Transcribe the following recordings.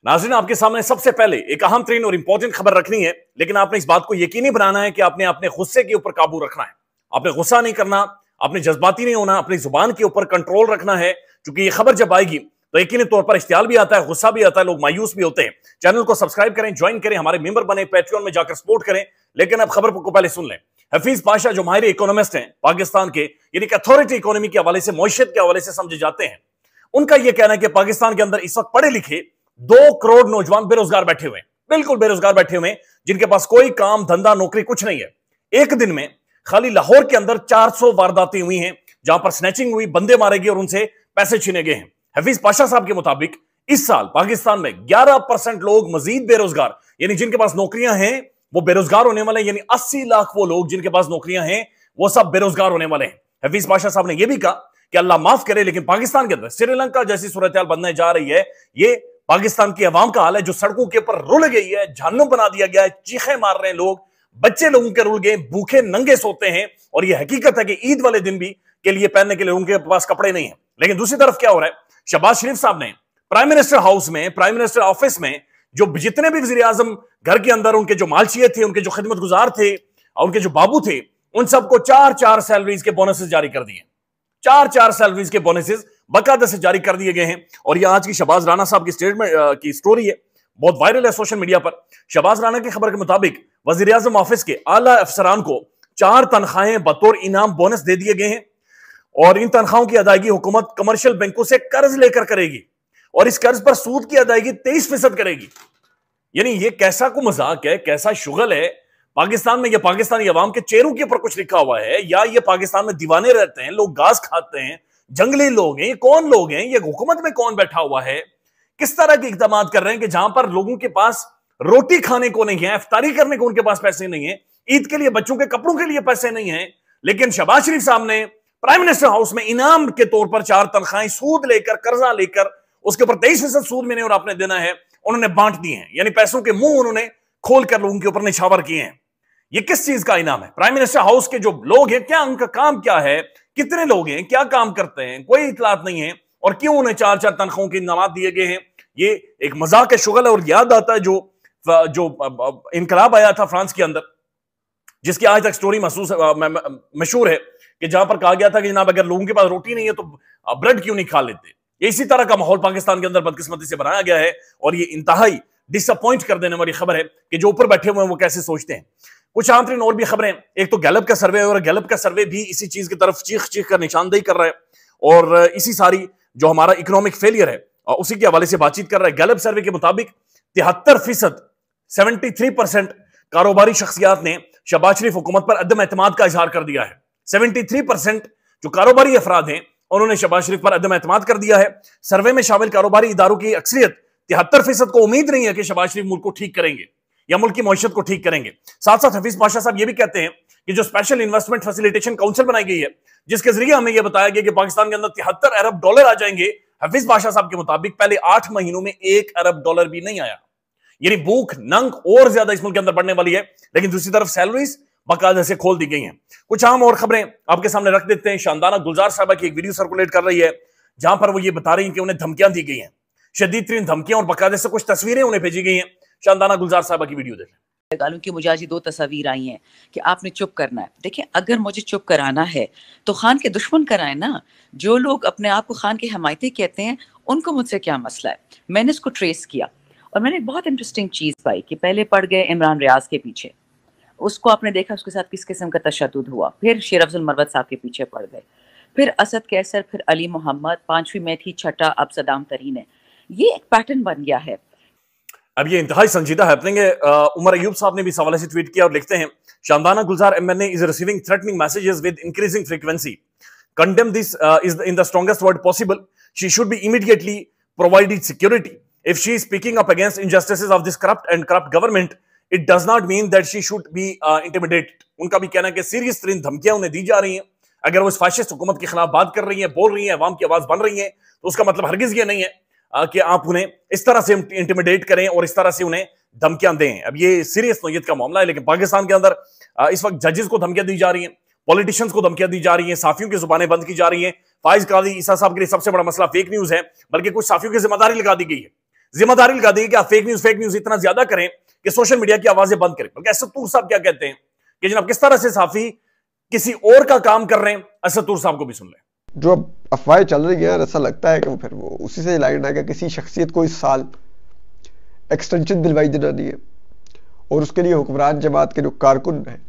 नाज़रीन, आपके सामने सबसे पहले एक अहम तरीन और इंपॉर्टेंट खबर रखनी है, लेकिन आपने इस बात को यकीनी बनाना है कि आपने अपने गुस्से के ऊपर काबू रखना है। आपने गुस्सा नहीं करना, आपने जज्बाती नहीं होना, अपनी जुबान के ऊपर कंट्रोल रखना है, क्योंकि ये खबर जब आएगी तो यकीनी तौर पर इश्तियाल भी आता है, गुस्सा भी आता है, लोग मायूस भी होते हैं। चैनल को सब्सक्राइब करें, ज्वाइन करें, हमारे मेंबर बने, पैट्रियन में जाकर सपोर्ट करें। लेकिन अब खबर को पहले सुन लें। हफीज पाशा जो माहिर इकोनॉमिस्ट हैं पाकिस्तान के, यानी कि अथॉरिटी इकोनॉमी के हवाले से, मईशत के हवाले से समझे जाते हैं, उनका यह कहना है कि पाकिस्तान के अंदर इस वक्त पढ़े लिखे 2 करोड़ नौजवान बेरोजगार बैठे हुए हैं, बिल्कुल बेरोजगार बैठे हुए हैं, जिनके पास कोई काम धंधा नौकरी कुछ नहीं है। एक दिन में खाली लाहौर के अंदर 400 वारदातें हुई हैं, जहां पर स्नैचिंग हुई, बंदे मारे गए और उनसे पैसे छीने गए हैं। हफीज पाशा साहब के मुताबिक इस साल पाकिस्तान में 11% लोग मजीद बेरोजगार, यानी जिनके पास नौकरियां हैं वो बेरोजगार होने वाले हैं, यानी 80 लाख वो लोग जिनके पास नौकरियां हैं वो सब बेरोजगार होने वाले हैं। हफीज पाशा साहब ने यह भी कहा कि अल्लाह माफ करे, लेकिन पाकिस्तान के अंदर श्रीलंका जैसी सूरत हाल बनने जा रही है। ये पाकिस्तान की अवाम का हाल है जो सड़कों के ऊपर रुल गई है, जहन्नुम बना दिया गया है, चीखें मार रहे हैं लोग, बच्चे लोगों के रुल गए, भूखे नंगे सोते हैं। और यह हकीकत है कि ईद वाले दिन भी के लिए पहनने के लिए उनके पास कपड़े नहीं है। लेकिन दूसरी तरफ क्या हो रहा है, शहबाज शरीफ साहब ने प्राइम मिनिस्टर हाउस में, प्राइम मिनिस्टर ऑफिस में, जो जितने भी वजीर आजम घर के अंदर उनके जो मालचिए थे, उनके जो खिदमत गुजार थे और उनके जो बाबू थे, उन सबको 4-4 सैलरीज के बोनसेस जारी कर दिए। 4-4 सैलरीज के बोनसेस बकायदा से जारी कर दिए गए हैं। और यह आज की शहबाज राना साहब की स्टेटमेंट की स्टोरी है, बहुत वायरल है सोशल मीडिया पर। शहबाज राना की खबर के मुताबिक वजीर आजम ऑफिस के आला अफसरान को 4 तनख्वाहें बतौर इनाम बोनस दे दिए गए हैं और इन तनख्वाहों की अदायगी हुकूमत कमर्शियल बैंकों से कर्ज लेकर करेगी और इस कर्ज पर सूद की अदायगी 23% करेगी। यानी ये कैसा को मजाक है, कैसा शुगल है पाकिस्तान में। ये पाकिस्तानी अवाम के चेहरों के ऊपर कुछ लिखा हुआ है या ये पाकिस्तान में दीवाने रहते हैं, लोग घास खाते हैं, जंगली लोग हैं, ये कौन लोग हैं, ये हुकूमत में कौन बैठा हुआ है, किस तरह के इकदाम कर रहे हैं कि जहां पर लोगों के पास रोटी खाने को नहीं है, इफ्तारी करने को उनके पास पैसे नहीं है, ईद के लिए बच्चों के कपड़ों के लिए पैसे नहीं है। लेकिन शहबाज शरीफ साहब ने प्राइम मिनिस्टर हाउस में इनाम के तौर पर 4 तनख्वाहें सूद लेकर, कर्जा लेकर, उसके ऊपर 23% सूद मैंने और आपने देना है, उन्होंने बांट दिए हैं। यानी पैसों के मुंह उन्होंने खोलकर लोगों के ऊपर निछावर किए हैं। ये किस चीज का इनाम है? प्राइम मिनिस्टर हाउस के जो लोग हैं, क्या उनका काम क्या है, कितने लोग हैं, क्या काम करते हैं, कोई इतलात नहीं है, और क्यों उन्हें 4-4 तनख्वाहों के इनाम दिए गए हैं। ये एक मजाक है, शुगल है। और याद आता है जो इनकलाब आया था फ्रांस के अंदर, जिसकी आज तक स्टोरी मशहूर है, कि जहां पर कहा गया था कि जनाब अगर लोगों के पास रोटी नहीं है तो ब्रेड क्यों नहीं खा लेते। इसी तरह का माहौल पाकिस्तान के अंदर बदकिस्मती से बनाया गया है और ये इंतहाई डिसअपॉइंट कर देने वाली खबर है कि जो ऊपर बैठे हुए हैं वो कैसे सोचते हैं। कुछ आंतरिक और भी खबरें, एक तो गैलप का सर्वे, और गैलप का सर्वे भी इसी चीज की तरफ चीख चीख कर निशानदेही कर रहा है और इसी सारी जो हमारा इकोनॉमिक फेलियर है उसी के हवाले से बातचीत कर रहा है। गैलप सर्वे के मुताबिक 73%, 73% कारोबारी शख्सियात ने शहबाज शरीफ हुकूमत पर अदम एतमाद का इजहार कर दिया है। 73% जो कारोबारी अफराद हैं उन्होंने शहबाज शरीफ पर अदम एतमाद कर दिया है। सर्वे में शामिल कारोबारी इदारों की अक्सरियत 73% को उम्मीद नहीं है कि शहबाज शरीफ मुल्क को ठीक करेंगे या मुल्क की मईशत को ठीक करेंगे। साथ साथ हफीज पाशा साहब ये भी कहते हैं कि जो स्पेशल इन्वेस्टमेंट फैसिलिटेशन काउंसिल बनाई गई है, जिसके जरिए हमें यह बताया गया कि पाकिस्तान के अंदर 73 अरब डॉलर आ जाएंगे, हफीज पाशा साहब के मुताबिक पहले 8 महीनों में 1 अरब डॉलर भी नहीं आया। यानी भूख नंग और ज्यादा इस मुल्क के अंदर बढ़ने वाली है। लेकिन दूसरी तरफ सैलरीज बाकायदा से खोल दी गई हैं। कुछ आम और खबरें आपके सामने रख देते हैं। शानदाना गुलजार साहबा की एक वीडियो सर्कुलेट कर रही है जहां पर वो ये बता रही हैं कि उन्हें धमकियां दी गई हैं, शदीद तरीन धमकियां, और बाकायदा से कुछ तस्वीरें उन्हें भेजी गई हैं। शानदाना गुलजार साहबा की वीडियो देखें। गालूं कि मुझे आज ये 2 तस्वीर आई हैं कि आपने चुप करना है। देखिए, अगर मुझे चुप कराना है तो खान के दुश्मन कराएं ना। जो लोग अपने आप को खान के हमायती कहते हैं उनको मुझसे क्या मसला है। मैंने इसको ट्रेस किया और मैंने एक बहुत इंटरेस्टिंग चीज़ पाई कि पहले पड़ गए इमरान रियाज के पीछे, उसको आपने देखा उसके साथ किस किस्म का तशद्दुद हुआ, फिर शेर अफजल मरवत साहब के पीछे पड़ गए, फिर असद कैसर, फिर अली मोहम्मद, 5वीं में थी, छठा अब सदाम तरीन है। ये एक पैटर्न बन गया है। अब ये इंतहाई संजीदा हैपनिंग है। उमर अयूब साहब ने भी इस हवाले से ट्वीट किया और लिखते हैं, Shandana Gulzar MNA is receiving threatening messages with increasing frequency, condemn this is in the strongest word possible, she should be immediately provided security, if she is speaking up against injustices of this corrupt government, it does not mean that she should be intimidated। उनका भी कहना है कि serious तरीन धमकियां उन्हें दी जा रही हैं। अगर वो इस फाशिस्ट हुकूमत के खिलाफ बात कर रही हैं, बोल रही हैं, अवाम की आवाज बन रही हैं, तो उसका मतलब हरगिज ये नहीं है कि आप उन्हें इस तरह से इंटिमिडेट करें और इस तरह से उन्हें धमकियां दें। अब ये सीरियस नौयत का मामला है। लेकिन पाकिस्तान के अंदर इस वक्त जजेस को धमकियां दी जा रही हैं, पॉलिटिशियंस को धमकियां दी जा रही हैं, साफियों की जुबानें बंद की जा रही हैं। फाइज काजी ईसा साहब के लिए सबसे बड़ा मसला फेक न्यूज है, बल्कि कुछ साफियों की जिम्मेदारी लगा दी गई है। जिम्मेदारी लगा दी कि आप फेक न्यूज इतना ज्यादा करें कि सोशल मीडिया की आवाजें बंद करें। बल्कि असदुर साहब क्या कहते हैं कि जनाब किस तरह से साफी किसी और का काम कर रहे हैं, असदुर साहब को भी सुन लें। जो अब अफवाहें चल रही हैं, ऐसा लगता है कि फिर वो उसी से लाइन आएगा, किसी शख्सियत को इस साल एक्सटेंशन दिलवाई दिलानी है और उसके लिए हुक्मरान जमात के जो कारकुन हैं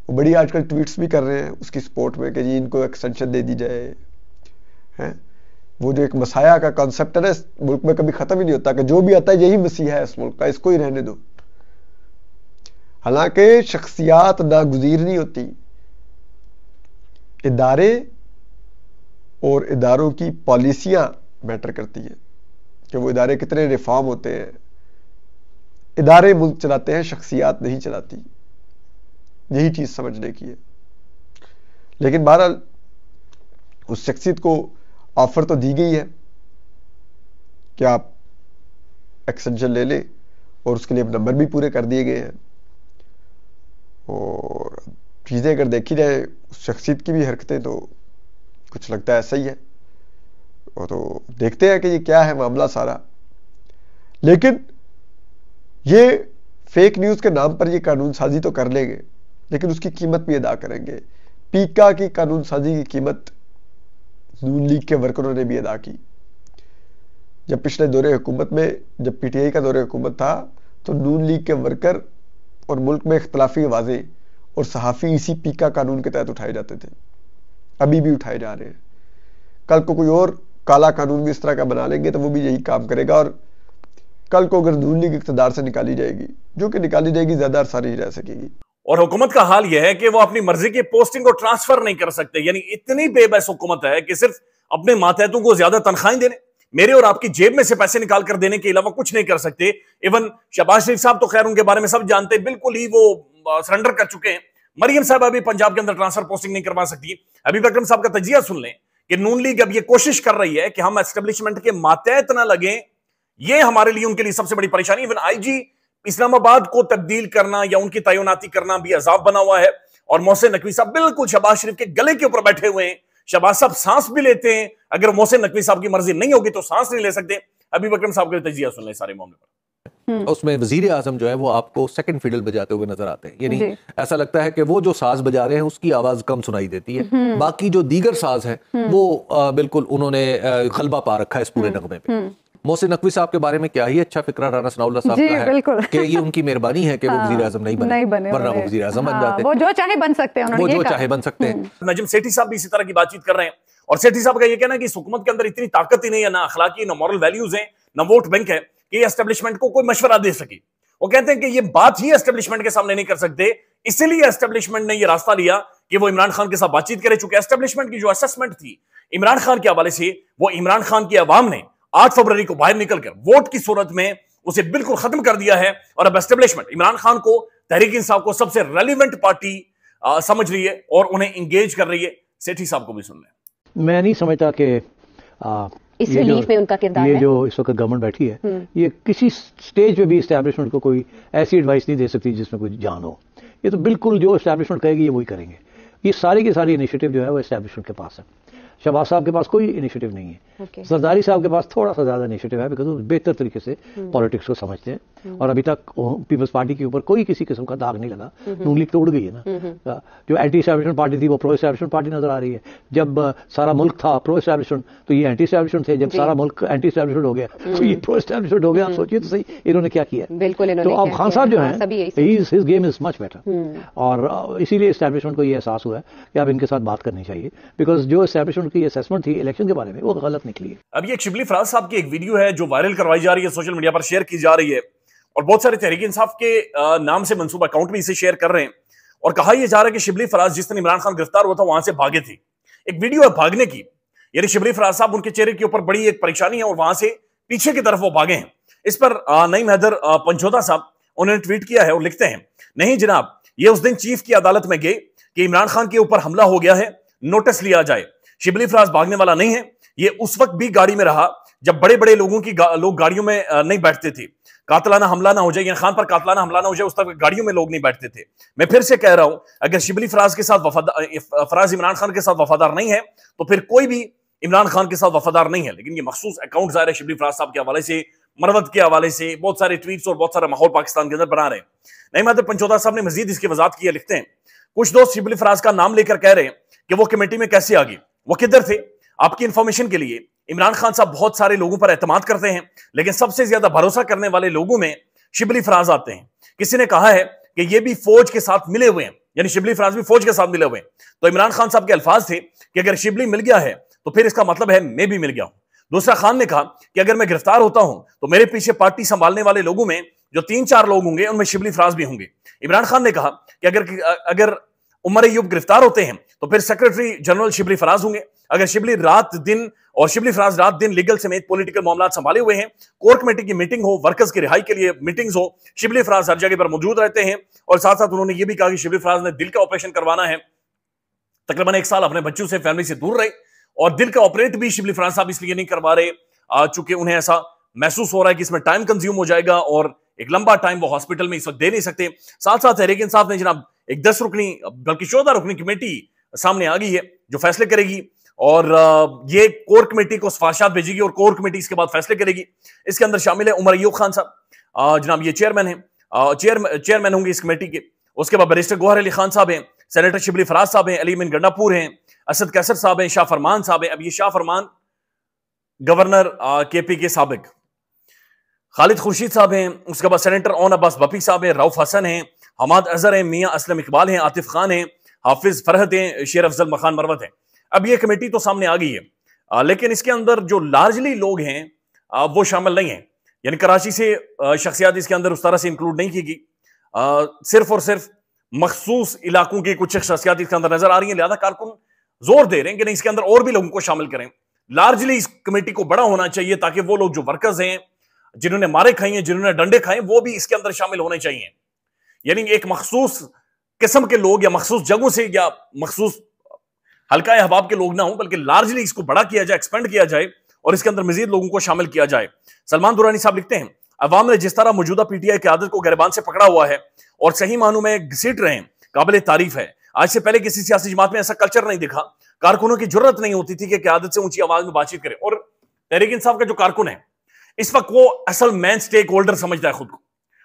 वो बड़ी आजकल ट्वीट्स भी कर रहे हैं उसकी सपोर्ट में कि जी इनको एक्सटेंशन दे दी जाए। हैं वो जो एक मसाया का कॉन्सेप्ट है ना, इस मुल्क में कभी खत्म ही नहीं होता कि जो भी आता है यही मसीहा है इस मुल्क का, इसको ही रहने दो। हालांकि शख्सियात नागुज़ीर नहीं होती, इदारे और इदारों की पॉलिसियां मैटर करती हैं कि वो इदारे कितने रिफॉर्म होते हैं। इदारे मुल्क चलाते हैं, शख्सियात नहीं चलाती, यही चीज समझने की है। लेकिन बहरहाल उस शख्सियत को ऑफर तो दी गई है कि आप एक्सटेंशन ले लें और उसके लिए नंबर भी पूरे कर दिए गए हैं। और चीजें अगर देखी जाए उस शख्सियत की भी हरकतें तो कुछ लगता है ऐसा ही है। और तो देखते हैं कि ये क्या है मामला सारा। लेकिन ये फेक न्यूज के नाम पर ये कानून साजी तो कर लेंगे, लेकिन उसकी कीमत भी अदा करेंगे। पीका की कानून साजी की कीमत नून लीग के वर्करों ने भी अदा की। जब पिछले दौरे हुकूमत में, जब पीटीआई का दौरे हुकूमत था, तो नून लीग के वर्कर और मुल्क में इख्तलाफी आवाजें और सहाफ़ी इसी पीका कानून के तहत उठाए जाते थे, अभी भी उठाए जा रहे हैं। कल को कोई और काला कानून भी इस तरह का बना लेंगे तो वो भी यही काम करेगा। और कल को अगर नून लीग इक़्तिदार से निकाली जाएगी, जो कि निकाली जाएगी, ज्यादा अरसा नहीं रह सकेगी। और हुकूमत का हाल यह है कि वो अपनी मर्जी की पोस्टिंग को ट्रांसफर नहीं कर सकते। यानी इतनी बेबस हुकूमत है कि सिर्फ अपने मातहतों को ज्यादा तनख्वाहें देने, मेरे और आपकी जेब में से पैसे निकाल कर देने के अलावा कुछ नहीं कर सकते। इवन शहबाज शरीफ साहब तो खैर उनके बारे में सब जानते हैं, बिल्कुल ही वो सरेंडर कर चुके हैं। मरियम साहब अभी पंजाब के अंदर ट्रांसफर पोस्टिंग नहीं करवा सकती। हबीब अकरम साहब का तजिया सुन लें कि नून लीग अब ये कोशिश कर रही है कि हम एस्टेब्लिशमेंट के मातहत ना लगे। ये हमारे लिए, उनके लिए सबसे बड़ी परेशानी। इवन आईजी इस्लामाबाद को तब्दील करना या उनकी तैनाती करना भी अजाब बना हुआ है। और मोहसिन नकवी साहब बिल्कुल शहबाज शरीफ के गले के ऊपर बैठे हुए हैं। शहबाज साहब सांस भी लेते हैं, अगर मोहसिन नकवी साहब की मर्जी नहीं होगी तो सांस नहीं ले सकते। हबीब अकरम साहब का तजिया सुन लें सारे मामले पर। उसमें वजीर आजम जो है वो आपको सेकंड फिडल बजाते हुए नजर आते हैं। यानी ऐसा लगता है कि वो जो साज बजा रहे हैं उसकी आवाज कम सुनाई देती है, बाकी जो दीगर साज हैं वो बिल्कुल उन्होंने गलबा पा रखा है इस पूरे नगमे पे। मोहसिन नकवी साहब के बारे में क्या ही अच्छा फिक्रा राना सनाउल्लाह साहब का है कि ये उनकी मेहरबानी है कि वो वजीर आजम नहीं बने, वरना वो वजीर आजम बन जाते। वो जो चाहे बन सकते हैं, वो जो चाहे बन सकते हैं। नजम सेठी साहब भी इसी तरह की बातचीत कर रहे हैं। और सेठी साहब का ये कहना है कि इस हुकूमत के अंदर इतनी ताकत ही नहीं है, ना अखलाकी, ना मॉरल वैल्यूज है, ना वोट बैंक है कि एस्टेब्लिशमेंट को कोई मशवरा दे सके। वो कहते हैं कि ये बात ही एस्टेब्लिशमेंट के सामने नहीं कर सकते, इसीलिए एस्टेब्लिशमेंट ने ये रास्ता लिया कि वो इमरान खान के साथ बातचीत करे। चूंकि एस्टेब्लिशमेंट की जो असेसमेंट थी इमरान खान के हवाले से, वो इमरान खान की अवाम ने 8 फरवरी को बाहर निकलकर वोट की सूरत में उसे बिल्कुल खत्म कर दिया है। और अब एस्टेब्लिशमेंट इमरान खान को, तहरीक इंसाफ को सबसे रेलिवेंट पार्टी समझ रही है और उन्हें इंगेज कर रही है। सेठी साहब को भी सुन लें। मैं नहीं समझता कि इस रिलीफ में उनका किरदार है। ये जो इस वक्त गवर्नमेंट बैठी है, ये किसी स्टेज पे भी इस्टेब्लिशमेंट को कोई ऐसी एडवाइस नहीं दे सकती जिसमें कोई जान हो। ये तो बिल्कुल जो इस्टेब्लिशमेंट कहेगी ये वही करेंगे। ये सारी की सारी इनिशिएटिव जो है वो इस्टेब्लिशमेंट के पास है। शहबाज साहब के पास कोई इनिशिएटिव नहीं है। सरदारी साहब के पास थोड़ा सा ज्यादा इनिशिएटिव है, बिकॉज वो बेहतर तरीके से पॉलिटिक्स को समझते हैं। और अभी तक पीपल्स पार्टी के ऊपर कोई किसी किस्म का दाग नहीं लगा। नून लीग तोड़ गई है ना। जो एंटी एस्टैब्लिशमेंट पार्टी थी वो प्रो एस्टैब्लिशमेंट पार्टी नजर आ रही है। जब सारा मुल्क था प्रो एस्टैब्लिशमेंट तो ये एंटी एस्टैब्लिशमेंट थे। जब सारा मुल्क एंटी एस्टैब्लिशमेंट हो गया तो ये प्रो एस्टैब्लिशमेंट हो गया। आप सोचिए तो सही इन्होंने क्या किया। बिल्कुल। तो अब खान साहब जो है his game is much better. और इसीलिए एस्टैब्लिशमेंट को ये एहसास हुआ है कि अब इनके साथ बात करनी चाहिए, बिकॉज जो एस्टैब्लिशमेंट की असेसमेंट थी इलेक्शन के बारे में वो गलत निकली है। अब ये शिबली फराज साहब की एक वीडियो है जो वायरल करवाई जा रही है, सोशल मीडिया पर शेयर की जा रही है और बहुत सारे तहरीक इंसाफ के नाम से मंसूब अकाउंट भी इसे शेयर कर रहे हैं। और कहा यह जा रहा है कि शिबली फराज जिस दिन इमरान खान गिरफ्तार हुआ था वहां से भागे थे। एक वीडियो है भागने की, यानी शिबली फराज साहब, उनके चेहरे के ऊपर बड़ी एक परेशानी है और वहां से पीछे की तरफ वो भागे हैं। इस पर नईम हैदर पंचोदा साहब उन्होंने ट्वीट किया है और लिखते हैं, नहीं जनाब, ये उस दिन चीफ की अदालत में गए कि इमरान खान के ऊपर हमला हो गया है, नोटिस लिया जाए। शिबली फराज भागने वाला नहीं है। ये उस वक्त भी गाड़ी में रहा जब बड़े बड़े लोगों की लोग गाड़ियों में नहीं बैठते थे। कातलाना हमला ना हो जाए, खान पर कातलाना हमला ना हो जाए, उस तक गाड़ियों में लोग नहीं बैठते थे। मैं फिर से कह रहा हूं, अगर शिबली फराज के साथ फराज इमरान खान के साथ वफादार नहीं है तो फिर कोई भी इमरान खान के साथ वफादार नहीं है। लेकिन ये मखसूस अकाउंट ज़ाहिर है शिबली फराज साहब के हवाले से मरवत के हवाले से बहुत सारे ट्वीट्स और बहुत सारा माहौल पाकिस्तान के अंदर बना रहे हैं। नईम अहमद पंचोदा साहब ने मजीद इसकी वजाहत की है, लिखते हैं कुछ दोस्त शिबली फराज का नाम लेकर कह रहे हैं कि वो कमेटी में कैसे आ गई, वो किधर थे। आपकी इंफॉर्मेशन के लिए इमरान खान साहब बहुत सारे लोगों पर एतमाद करते हैं, लेकिन सबसे ज्यादा भरोसा करने वाले लोगों में शिबली फराज आते हैं। किसी ने कहा है कि ये भी फौज के साथ मिले हुए हैं, यानी शिबली फराज भी फौज के साथ मिले हुए हैं। तो इमरान खान साहब के अल्फाज थे कि अगर शिबली मिल गया है तो फिर इसका मतलब है मैं भी मिल गया हूं। दूसरा खान ने कहा कि अगर मैं गिरफ्तार होता हूं तो मेरे पीछे पार्टी संभालने वाले लोगों में जो 3-4 लोग होंगे उनमें शिबली फराज भी होंगे। इमरान खान ने कहा कि अगर उमर अय्यूब गिरफ्तार होते हैं तो फिर सेक्रेटरी जनरल शिबली फराज होंगे। अगर शिबली फराज रात दिन लीगल समेत पॉलिटिकल मामला संभाले हुए हैं, कोर कमेटी की मीटिंग हो, वर्कर्स की रिहाई के लिए मीटिंग्स हो, शिबली फराज हर जगह पर मौजूद रहते हैं। और साथ साथ उन्होंने यह भी कहा कि शिबली फराज ने दिल का ऑपरेशन करवाना है। तकरीबन 1 साल अपने बच्चों से, फैमिली से दूर रहे और दिल का ऑपरेट भी शिबली फराज साहब इसलिए नहीं करवा रहे चूंकि उन्हें ऐसा महसूस हो रहा है कि इसमें टाइम कंज्यूम हो जाएगा और एक लंबा टाइम वो हॉस्पिटल में इस वक्त दे नहीं सकते। साथ साथ तहरीक इंसाफ ने जनाब एक 10 रुकनी बल्कि 14 रुकनी कमेटी सामने आ गई है जो फैसले करेगी और ये कोर कमेटी को सिफारिशात भेजेगी और कोर कमेटी इसके बाद फैसले करेगी। इसके अंदर शामिल है उमर अय्यूब खान साहब, जनाब ये चेयरमैन है, चेयरमैन होंगे इस कमेटी के। उसके बाद बैरिस्टर गौहर अली खान साहब हैं, सेनेटर शिबली फराज साहब हैं, अली अमीन गंडापुर हैं, असद कैसर साहब हैं, शाह फरमान साहब हैं। अब ये शाह फरमान गवर्नर केपी के साबिक, खालिद खुर्शीद साहब हैं। उसके बाद सेनेटर ओन अब्बास बपी साहब हैं, रऊफ हसन हैं, हमाद अजहर हैं, मियां असलम इकबाल हैं, आतिफ खान हैं, हाफिज फरहत हैं, शेर अफजल मखान मरवत हैं। अब ये कमेटी तो सामने आ गई है लेकिन इसके अंदर जो लार्जली लोग हैं वो शामिल नहीं है, यानी कराची से शख्सियात इसके अंदर उस तरह से इंक्लूड नहीं की गई। सिर्फ और सिर्फ मखसूस इलाकों की कुछ शख्सियात इसके अंदर नजर आ रही हैं, लिहाजा कारकुन जोर दे रहे हैं कि नहीं इसके अंदर और भी लोगों को शामिल करें। लार्जली इस कमेटी को बड़ा होना चाहिए ताकि वो लोग जो वर्कर्स हैं, जिन्होंने मारे खाई हैं, जिन्होंने डंडे खाए, वो भी इसके अंदर शामिल होने चाहिए। यानी एक मखसूस किस्म के लोग या मखसूस जगहों से या मखसूस हल्का अहबाब के लोग ना हो, बल्कि लार्जली इसको बड़ा किया जाए, एक्सपेंड किया जाए और इसके अंदर मजीद लोगों को शामिल किया जाए। सलमान दुरानी साहब लिखते हैं अवाम ने जिस तरह मौजूदा पीटीआई क़यादत को गिरबान से पकड़ा हुआ है और सही मानों में घसीट रहे हैं, काबिल तारीफ है। आज से पहले किसी सियासी जमात में ऐसा कल्चर नहीं दिखा। कारकुनों की जरूरत नहीं होती थी कि क़यादत से ऊंची आवाज में बातचीत करें। और तहरीक इंसाफ का जो कारकुन है इस वक्त वो असल मैन स्टेक होल्डर समझता है खुद को।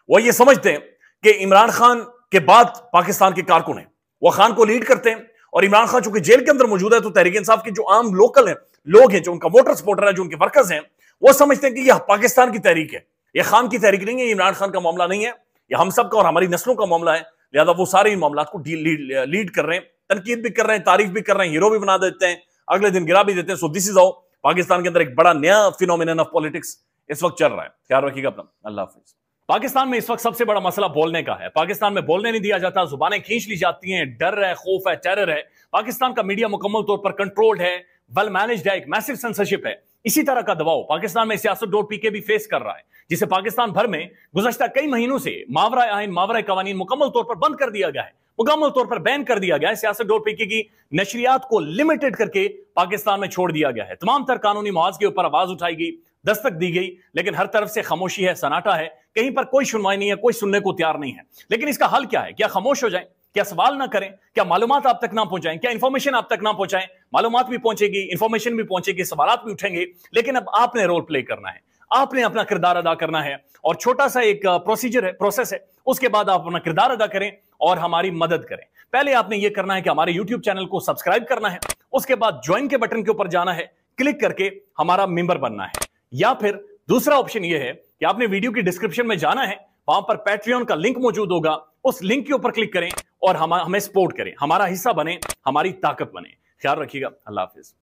वो ये समझते हैं कि इमरान खान के बाद पाकिस्तान के कारकुन है, वो खान को लीड करते हैं। और इमरान खान चूंकि जेल के अंदर मौजूद है तो तहरीक इंसाफ के जो आम लोकल है लोग हैं, जो उनका वोटर सपोर्टर है, जो उनके वर्कर्स हैं, वो समझते हैं कि यह पाकिस्तान की तहरीक है, यह खान की तहरीक नहीं है, इमरान खान का मामला नहीं है, यह हम सब का और हमारी नस्लों का मामला है। लिहाजा वो सारे इन मामला को लीड कर रहे हैं, तनकीद भी कर रहे हैं, तारीफ भी कर रहे हैं, हीरो भी बना देते हैं, अगले दिन गिरा भी देते हैं। So this is how Pakistan के अंदर एक बड़ा नया फिनोमिनन ऑफ पॉलिटिक्स इस वक्त चल रहा है। ख्याल रखिएगा अपना, अल्लाह हाफिज। पाकिस्तान में इस वक्त सबसे बड़ा मसला बोलने का है। पाकिस्तान में बोलने नहीं दिया जाता, जुबानें खींच ली जाती हैं, डर है, खौफ है, टेरर है। पाकिस्तान का मीडिया मुकम्मल तौर पर कंट्रोल्ड है, वेल मैनेज्ड है, एक मैसिव सेंसरशिप है। इसी तरह का दबाव पाकिस्तान में सियासत.pk भी फेस कर रहा है, जिसे पाकिस्तान भर में गुज़श्ता कई महीनों से मावरा आइन, मावरा कवानीन मुकम्मल तौर पर बंद कर दिया गया है, मुकम्मल तौर पर बैन कर दिया गया है। सियासत.pk की नशरियात को लिमिटेड करके पाकिस्तान में छोड़ दिया गया है। तमाम तर कानूनी मुआवजे के ऊपर आवाज उठाई गई, दस्तक दी गई, लेकिन हर तरफ से खामोशी है, सन्नाटा है, कहीं पर कोई सुनवाई नहीं है, कोई सुनने को तैयार नहीं है। लेकिन इसका हल क्या है? क्या खामोश हो जाएं? क्या सवाल ना करें? क्या मालूमात आप तक ना पहुंचाएं? क्या इंफॉर्मेशन आप तक ना पहुंचाएं? मालूमात भी पहुंचेगी, इंफॉर्मेशन भी पहुंचेगी, सवालात भी उठेंगे, लेकिन अब आपने रोल प्ले करना है, आपने अपना किरदार अदा करना है। और छोटा सा एक प्रोसीजर है, प्रोसेस है, उसके बाद आप अपना किरदार अदा करें और हमारी मदद करें। पहले आपने यह करना है कि हमारे यूट्यूब चैनल को सब्सक्राइब करना है, उसके बाद ज्वाइन के बटन के ऊपर जाना है, क्लिक करके हमारा मेंबर बनना है। या फिर दूसरा ऑप्शन यह है कि आपने वीडियो की डिस्क्रिप्शन में जाना है, वहां पर पैट्रियन का लिंक मौजूद होगा, उस लिंक के ऊपर क्लिक करें और हमें सपोर्ट करें, हमारा हिस्सा बने, हमारी ताकत बने। ख्याल रखिएगा, अल्लाह हाफिज।